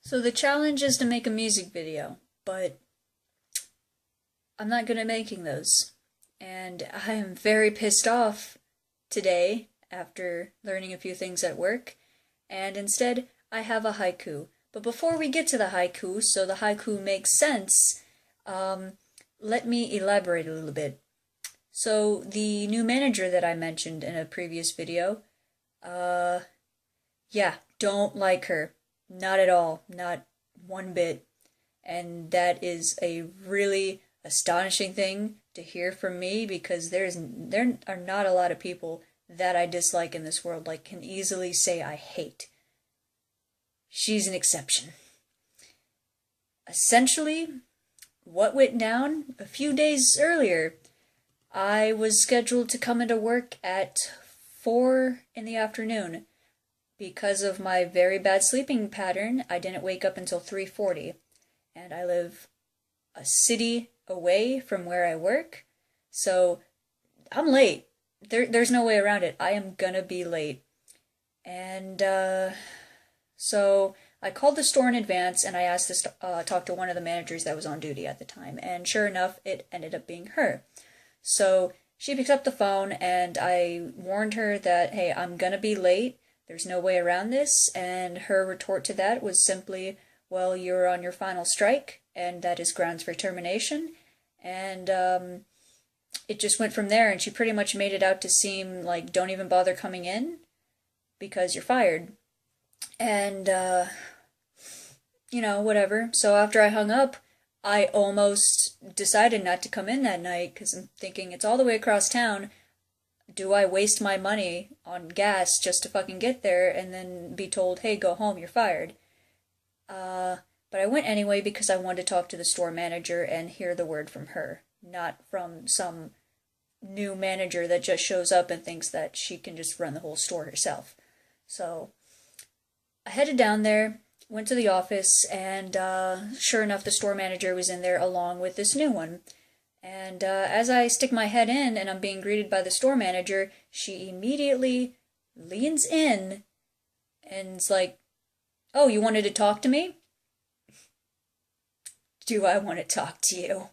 So the challenge is to make a music video, but I'm not good at making those. And I am very pissed off today after learning a few things at work, and instead I have a haiku. But before we get to the haiku, so the haiku makes sense, um, let me elaborate a little bit. So the new manager that I mentioned in a previous video, uh, yeah, don't like her. Not at all. Not one bit. And that is a really astonishing thing to hear from me because there are not a lot of people that I dislike in this world, like can easily say I hate. She's an exception. Essentially, what went down a few days earlier, I was scheduled to come into work at 4 in the afternoon. Because of my very bad sleeping pattern, I didn't wake up until 3:40, and I live a city away from where I work, so I'm late. There's no way around it. I am gonna be late. And so I called the store in advance and I asked to talk to one of the managers that was on duty at the time, and sure enough, it ended up being her. So she picked up the phone and I warned her that, hey, I'm gonna be late. There's no way around this, and her retort to that was simply, well, you're on your final strike, and that is grounds for termination, and it just went from there, and she pretty much made it out to seem like don't even bother coming in, because you're fired. And, whatever. So after I hung up, I almost decided not to come in that night, because I'm thinking it's all the way across town. Do I waste my money on gas just to fucking get there and then be told, hey, go home, you're fired? But I went anyway because I wanted to talk to the store manager and hear the word from her, not from some new manager that just shows up and thinks that she can just run the whole store herself. So I headed down there, went to the office, and sure enough, the store manager was in there along with this new one. And as I stick my head in and I'm being greeted by the store manager, she immediately leans in and's like, oh, you wanted to talk to me? Do I want to talk to you?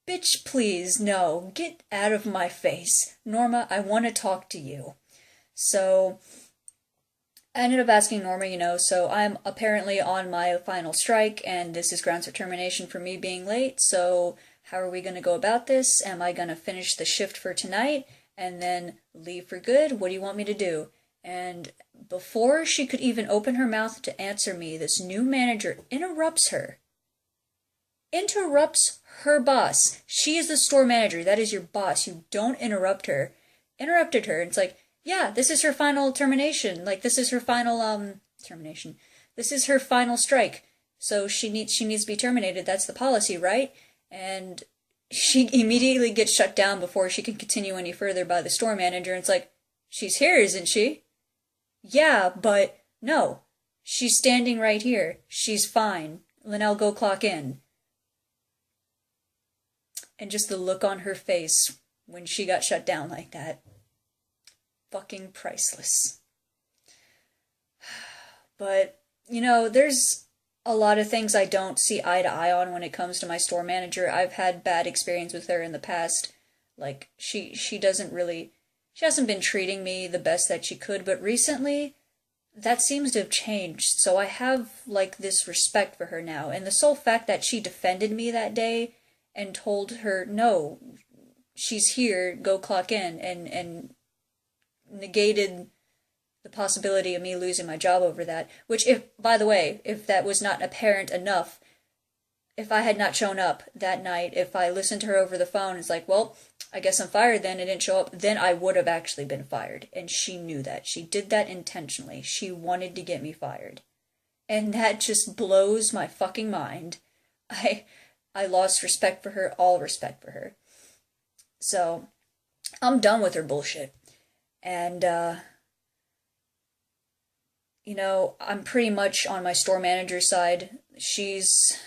Bitch, please, no. Get out of my face. Norma, I want to talk to you. So I ended up asking Norma, so I'm apparently on my final strike, and this is grounds for termination for me being late, so how are we going to go about this? Am I going to finish the shift for tonight and then leave for good? What do you want me to do? And before she could even open her mouth to answer me, this new manager interrupts her. Interrupts her boss. She is the store manager. That is your boss. You don't interrupt her. Interrupted her, and it's like, yeah, this is her final termination. Like, this is her final, termination. This is her final strike. So she needs to be terminated. That's the policy, right? And she immediately gets shut down before she can continue any further by the store manager. And it's like, she's here, isn't she? Yeah, but no. She's standing right here. She's fine. Linnell, go clock in. And just the look on her face when she got shut down like that. Fucking priceless. But, there's a lot of things I don't see eye to eye on when it comes to my store manager. I've had bad experience with her in the past. Like, she hasn't been treating me the best that she could, but recently, that seems to have changed. So I have, this respect for her now. And the sole fact that she defended me that day and told her, no, she's here, go clock in, and negated the possibility of me losing my job over that, which, by the way, if that was not apparent enough, if I had not shown up that night, if I listened to her over the phone, it's like, well, I guess I'm fired then, and didn't show up, then I would have actually been fired, and she knew that. She did that intentionally. She wanted to get me fired. And that just blows my fucking mind. I lost respect for her, all respect for her. So, I'm done with her bullshit. And, I'm pretty much on my store manager's side. She's,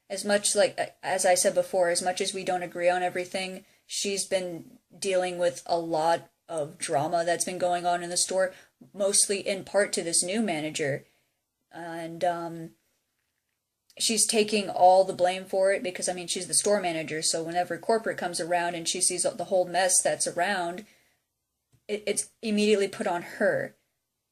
as I said before, as much as we don't agree on everything, she's been dealing with a lot of drama that's been going on in the store, mostly in part to this new manager. and she's taking all the blame for it because, I mean, she's the store manager, so whenever corporate comes around and she sees the whole mess that's around, it's immediately put on her,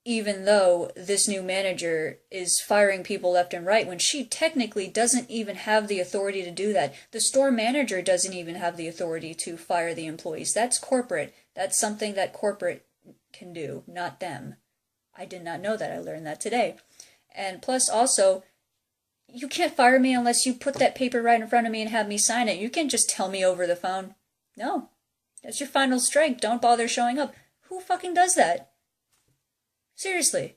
even though this new manager is firing people left and right when she technically doesn't even have the authority to do that. The store manager doesn't even have the authority to fire the employees. That's corporate. That's something that corporate can do, not them. I did not know that. I learned that today. And plus, also, you can't fire me unless you put that paper right in front of me and have me sign it. You can't just tell me over the phone. No. That's your final strike. Don't bother showing up. Who fucking does that? Seriously.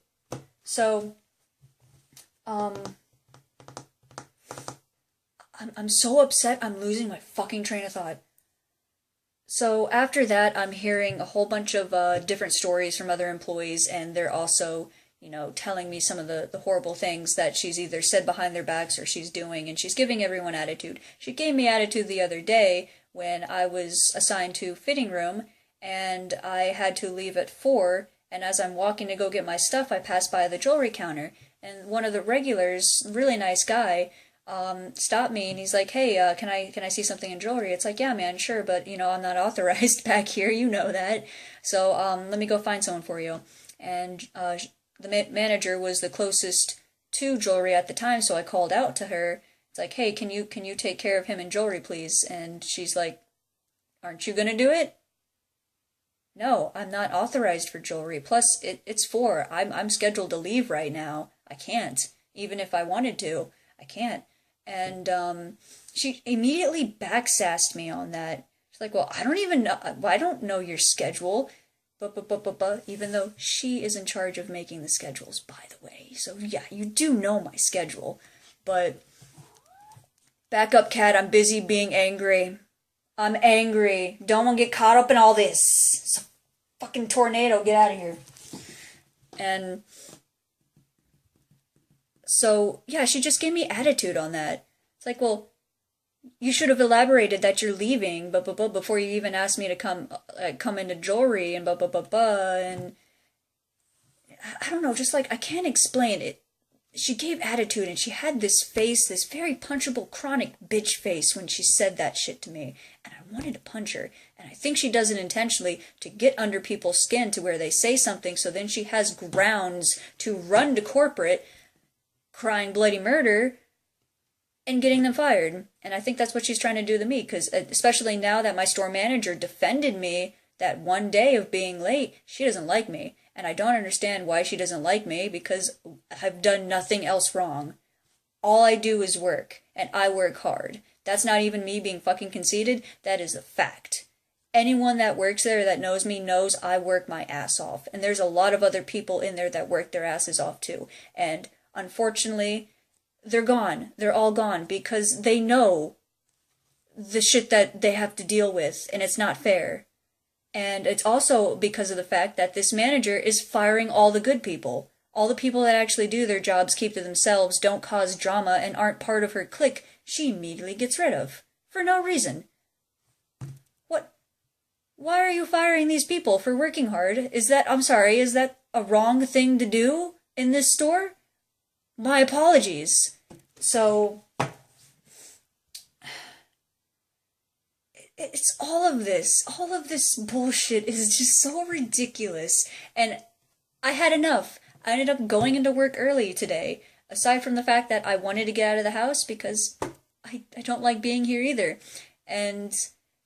So, I'm so upset I'm losing my fucking train of thought. So after that, I'm hearing a whole bunch of different stories from other employees, and they're also, telling me some of the horrible things that she's either said behind their backs or she's doing, and she's giving everyone attitude. She gave me attitude the other day when I was assigned to fitting room, and I had to leave at 4, and as I'm walking to go get my stuff, I pass by the jewelry counter, and one of the regulars, really nice guy, stopped me and he's like, "Hey, can I see something in jewelry?" It's like, "Yeah, man, sure, but I'm not authorized back here. You know that. So let me go find someone for you." And the manager was the closest to jewelry at the time, so I called out to her. It's like, "Hey, can you take care of him in jewelry, please?" And she's like, "Aren't you gonna do it?" No, I'm not authorized for jewelry. Plus, it's 4. I'm scheduled to leave right now. I can't. Even if I wanted to, I can't. And she immediately backsassed me on that. She's like, "Well, I don't even know. I don't know your schedule." But, even though she is in charge of making the schedules, by the way. So yeah, you do know my schedule. But back up, Cat. I'm busy being angry. I'm angry. Don't want to get caught up in all this. It's a fucking tornado. Get out of here. And so, yeah, she just gave me attitude on that. It's like, well, you should have elaborated that you're leaving, but before you even asked me to come into jewelry and and I don't know, just like I can't explain it. She gave attitude and she had this face, this very punchable chronic bitch face when she said that shit to me, and I wanted to punch her. And I think she does it intentionally to get under people's skin to where they say something, so then she has grounds to run to corporate crying bloody murder and getting them fired. And I think that's what she's trying to do to me, because especially now that my store manager defended me that one day of being late, she doesn't like me. And I don't understand why she doesn't like me, because I've done nothing else wrong. All I do is work, and I work hard. That's not even me being fucking conceited. That is a fact. Anyone that works there that knows me knows I work my ass off. And there's a lot of other people in there that work their asses off too. And unfortunately, they're gone. They're all gone because they know the shit that they have to deal with, and it's not fair. And it's also because of the fact that this manager is firing all the good people. All the people that actually do their jobs, keep to themselves, don't cause drama, and aren't part of her clique, she immediately gets rid of. For no reason. What? Why are you firing these people for working hard? Is that a wrong thing to do in this store? My apologies. So, it's all of this bullshit is just so ridiculous. And I had enough. I ended up going into work early today, aside from the fact that I wanted to get out of the house because I don't like being here either. And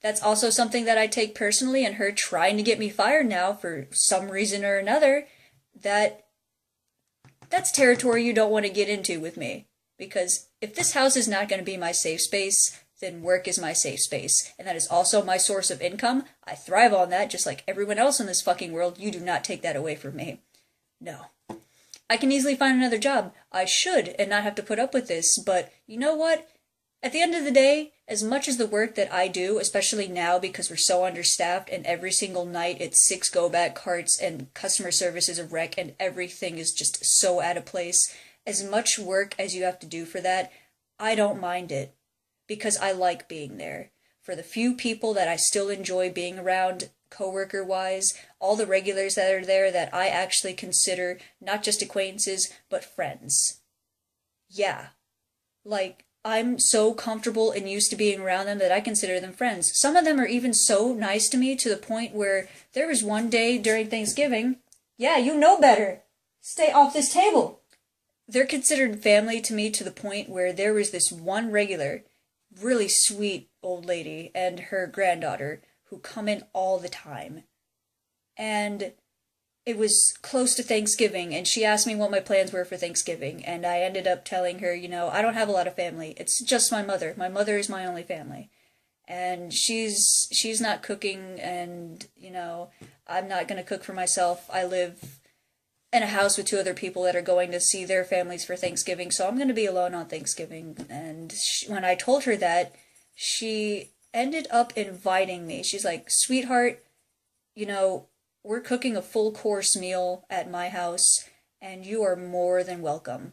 that's also something that I take personally, and her trying to get me fired now for some reason or another, that's territory you don't want to get into with me. Because if this house is not going to be my safe space, then work is my safe space. And that is also my source of income. I thrive on that just like everyone else in this fucking world. You do not take that away from me. No. I can easily find another job. I should and not have to put up with this. But you know what? At the end of the day, as much as the work that I do, especially now because we're so understaffed and every single night it's 6 go-back carts and customer service is a wreck and everything is just so out of place, as much work as you have to do for that, I don't mind it because I like being there. For the few people that I still enjoy being around, coworker wise, all the regulars that are there that I actually consider not just acquaintances, but friends. Yeah, like, I'm so comfortable and used to being around them that I consider them friends. Some of them are even so nice to me to the point where there was one day during Thanksgiving, yeah, you know better. Stay off this table. They're considered family to me to the point where there was this one regular, really sweet old lady and her granddaughter who come in all the time. And it was close to Thanksgiving, and she asked me what my plans were for Thanksgiving, and I ended up telling her, I don't have a lot of family. It's just my mother. My mother is my only family. And she's not cooking, and, I'm not going to cook for myself. I live in a house with two other people that are going to see their families for Thanksgiving, so I'm going to be alone on Thanksgiving. And when I told her that, she ended up inviting me. She's like, sweetheart, we're cooking a full course meal at my house, and you are more than welcome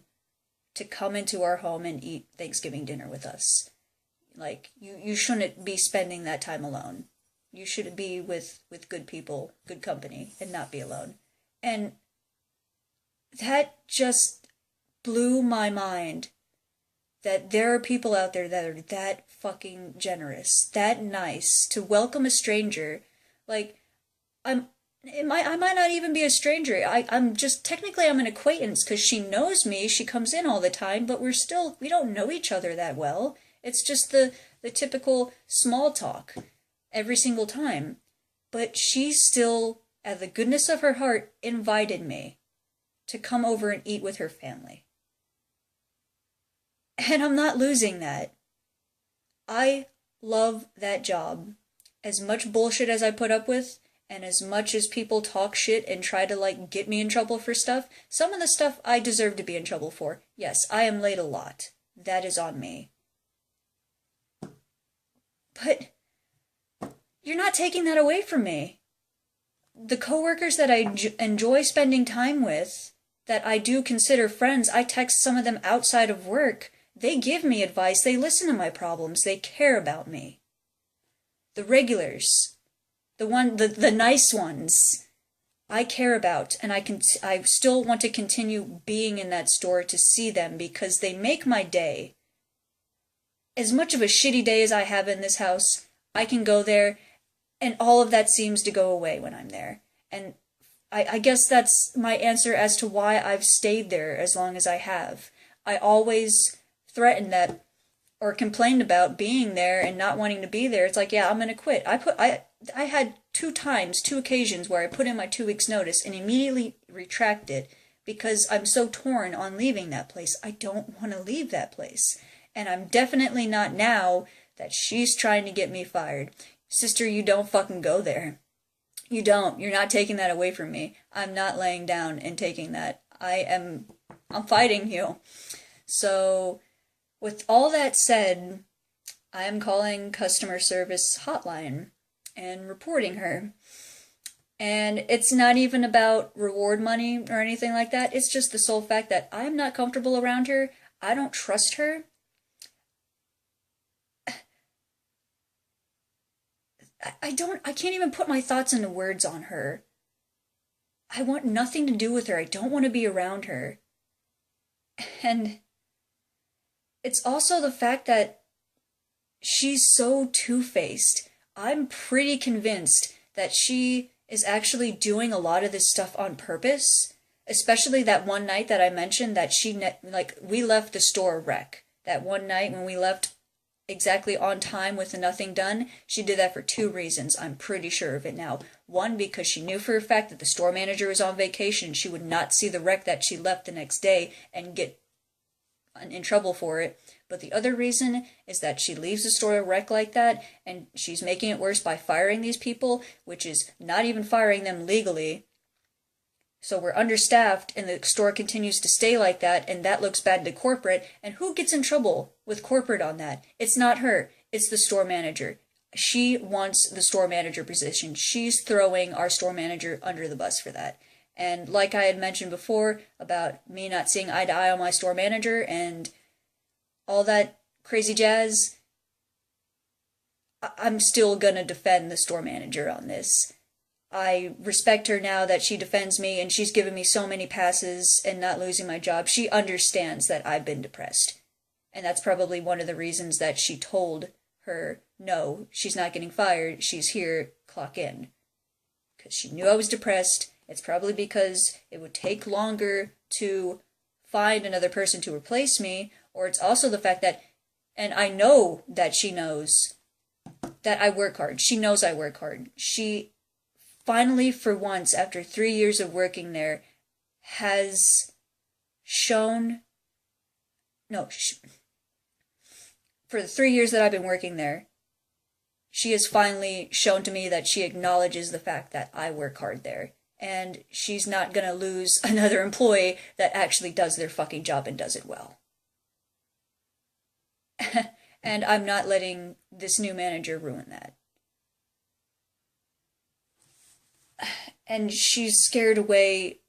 to come into our home and eat Thanksgiving dinner with us. Like, you shouldn't be spending that time alone. You should be with good people, good company, and not be alone. And that just blew my mind that there are people out there that are that fucking generous, that nice to welcome a stranger. Like, I might not even be a stranger. I'm just, technically I'm an acquaintance because she knows me. She comes in all the time, but we don't know each other that well. It's just the typical small talk every single time. But she still, out of the goodness of her heart, invited me to come over and eat with her family. And I'm not losing that. I love that job. As much bullshit as I put up with, and as much as people talk shit and try to, get me in trouble for stuff, some of the stuff I deserve to be in trouble for. Yes, I am late a lot. That is on me. But you're not taking that away from me. The coworkers that I enjoy spending time with, that I do consider friends, I text some of them outside of work. They give me advice. They listen to my problems. They care about me. The regulars, the nice ones, I care about, and I still want to continue being in that store to see them because they make my day. As much of a shitty day as I have in this house, I can go there, and all of that seems to go away when I'm there. And I guess that's my answer as to why I've stayed there as long as I have. I always threatened that, or complained about being there and not wanting to be there. It's like, yeah, I'm gonna quit. I had two occasions where I put in my 2 weeks notice and immediately retracted because I'm so torn on leaving that place. I don't want to leave that place. And I'm definitely not now that she's trying to get me fired. Sister, you don't fucking go there. You don't. You're not taking that away from me. I'm not laying down and taking that. I'm fighting you. So, with all that said, I am calling customer service hotline and reporting her. And it's not even about reward money or anything like that. It's just the sole fact that I'm not comfortable around her. I don't trust her. I can't even put my thoughts into words on her. I want nothing to do with her. I don't want to be around her. And it's also the fact that she's so two-faced. I'm pretty convinced that she is actually doing a lot of this stuff on purpose. Especially that one night that I mentioned that we left the store a wreck. That one night when we left exactly on time with nothing done, she did that for 2 reasons. I'm pretty sure of it now. One, because she knew for a fact that the store manager was on vacation. She would not see the wreck that she left the next day and get in trouble for it. But the other reason is that she leaves the store a wreck like that, and she's making it worse by firing these people, which is not even firing them legally. So we're understaffed, and the store continues to stay like that, and that looks bad to corporate. And who gets in trouble with corporate on that? It's not her. It's the store manager. She wants the store manager position. She's throwing our store manager under the bus for that. And like I had mentioned before about me not seeing eye to eye on my store manager and all that crazy jazz, I'm still gonna defend the store manager on this. I respect her now that she defends me and she's given me so many passes and not losing my job. She understands that I've been depressed. And that's probably one of the reasons that she told her, no, she's not getting fired. She's here, clock in. Because she knew I was depressed. It's probably because it would take longer to find another person to replace me. Or it's also the fact that, and I know that she knows that I work hard. She knows I work hard. She finally, for once, after 3 years of working there, has shown, no, for the 3 years that I've been working there, she has finally shown to me that she acknowledges the fact that I work hard there. And she's not gonna lose another employee that actually does their fucking job and does it well. And I'm not letting this new manager ruin that. And she's scared away.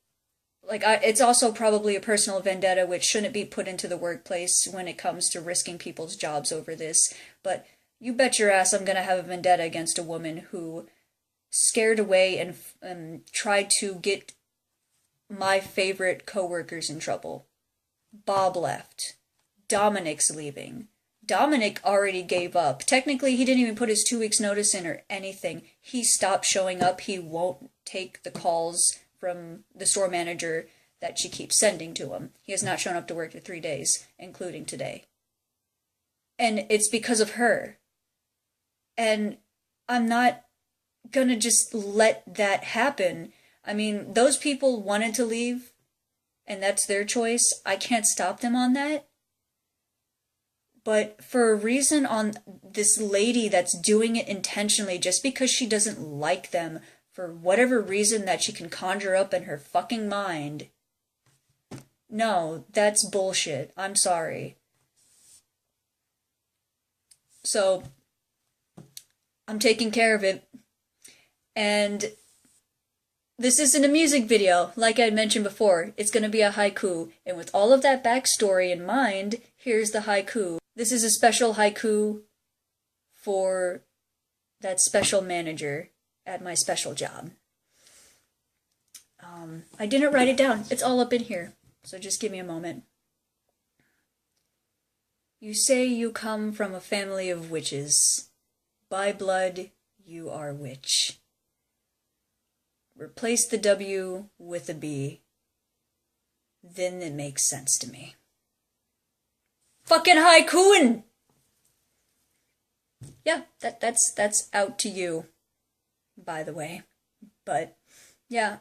It's also probably a personal vendetta which shouldn't be put into the workplace when it comes to risking people's jobs over this. But you bet your ass I'm gonna have a vendetta against a woman who scared away and tried to get my favorite coworkers in trouble. Bob left. Dominic's leaving. Dominic already gave up. Technically, he didn't even put his 2 weeks notice in or anything. He stopped showing up. He won't take the calls from the store manager that she keeps sending to him. He has not shown up to work for 3 days, including today. And it's because of her. And I'm not gonna just let that happen. I mean, those people wanted to leave, and that's their choice. I can't stop them on that. But for a reason on this lady that's doing it intentionally just because she doesn't like them for whatever reason that she can conjure up in her fucking mind. No, that's bullshit. I'm sorry. So, I'm taking care of it. And this isn't a music video, like I mentioned before. It's going to be a haiku. And with all of that backstory in mind, here's the haiku. This is a special haiku for that special manager at my special job. I didn't write it down. It's all up in here. So just give me a moment. You say you come from a family of witches. By blood, you are witch. Replace the W with a B. Then it makes sense to me. Fucking haikuin! Yeah, that's out to you, by the way. But yeah,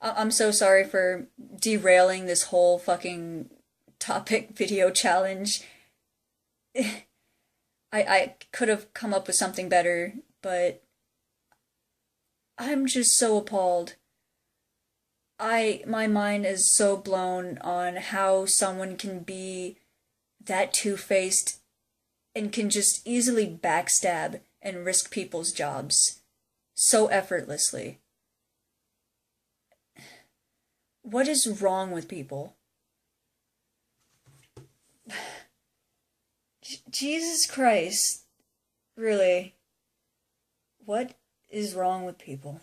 I'm so sorry for derailing this whole fucking topic video challenge. I could have come up with something better, but I'm just so appalled. My mind is so blown on how someone can be that two-faced and can just easily backstab and risk people's jobs so effortlessly. What is wrong with people? Jesus Christ. Really. What is wrong with people?